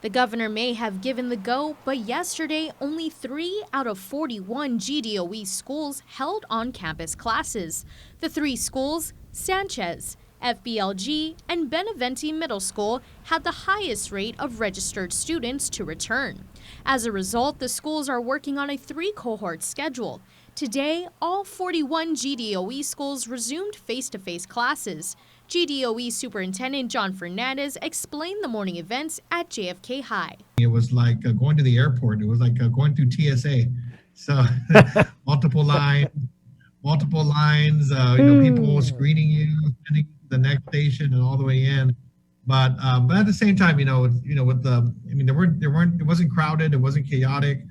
The governor may have given the go, but yesterday only 3 out of 41 GDOE schools held on-campus classes. The 3 schools, Sanchez, FBLG, and Benevente Middle School, had the highest rate of registered students to return. As a result, the schools are working on a 3-cohort schedule. Today, all 41 GDOE schools resumed face-to-face classes. GDOE Superintendent Jon Fernandez explained the morning events at JFK High. It was like going to the airport. It was like going through TSA. So multiple lines, people screening you, heading to the next station and all the way in. But at the same time, it wasn't crowded, it wasn't chaotic.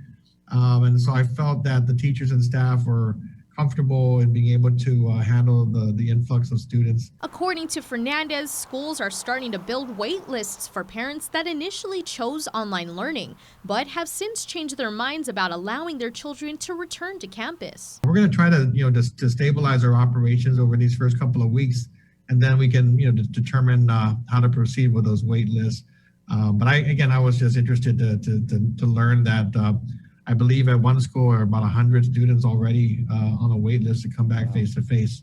And so I felt that the teachers and staff were comfortable in being able to handle the influx of students. According to Fernandez, schools are starting to build wait lists for parents that initially chose online learning, but have since changed their minds about allowing their children to return to campus. We're going to try to stabilize our operations over these first couple of weeks, and then we can determine how to proceed with those wait lists. But I was just interested to learn that I believe at one school are about 100 students already on a wait list to come back face to face.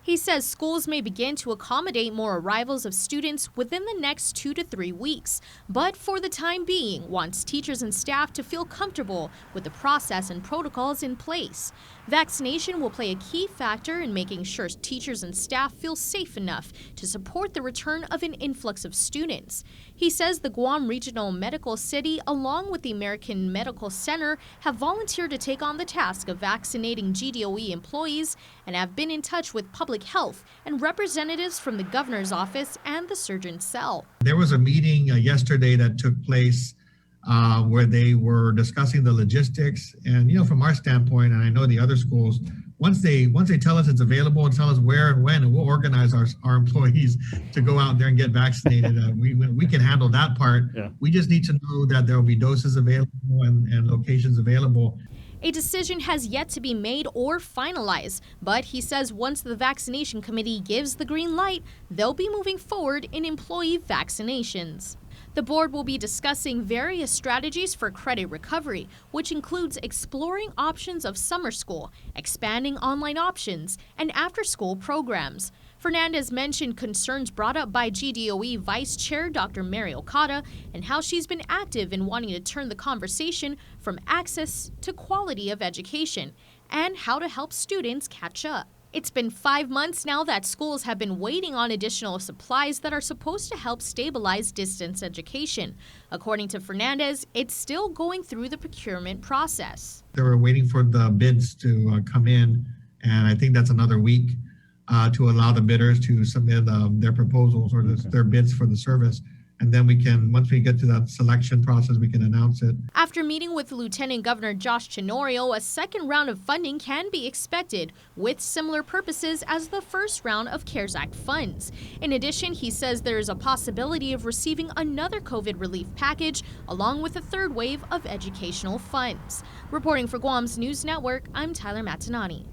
He says schools may begin to accommodate more arrivals of students within the next 2 to 3 weeks, but for the time being wants teachers and staff to feel comfortable with the process and protocols in place. Vaccination will play a key factor in making sure teachers and staff feel safe enough to support the return of an influx of students. He says the Guam Regional Medical City, along with the American Medical Center, have volunteered to take on the task of vaccinating GDOE employees and have been in touch with public health and representatives from the governor's office and the surgeon's cell. There was a meeting yesterday that took place where they were discussing the logistics, and from our standpoint, and I know the other schools, once they tell us it's available and tell us where and when, and we'll organize our employees to go out there and get vaccinated. We can handle that part. Yeah. We just need to know that there will be doses available and locations available. A decision has yet to be made or finalized, but he says once the vaccination committee gives the green light, they'll be moving forward in employee vaccinations. The board will be discussing various strategies for credit recovery, which includes exploring options of summer school, expanding online options, and after-school programs. Fernandez mentioned concerns brought up by GDOE Vice Chair Dr. Mary Okada and how she's been active in wanting to turn the conversation from access to quality of education and how to help students catch up. It's been 5 months now that schools have been waiting on additional supplies that are supposed to help stabilize distance education. According to Fernandez, it's still going through the procurement process. They were waiting for the bids to come in, and I think that's another week to allow the bidders to submit their proposals or their bids for the service. And then once we get to that selection process, we can announce it. After meeting with Lieutenant Governor Josh Tenorio, a second round of funding can be expected with similar purposes as the first round of CARES Act funds. In addition, he says there is a possibility of receiving another COVID relief package along with a third wave of educational funds. Reporting for Guam's News Network, I'm Tyler Matanani.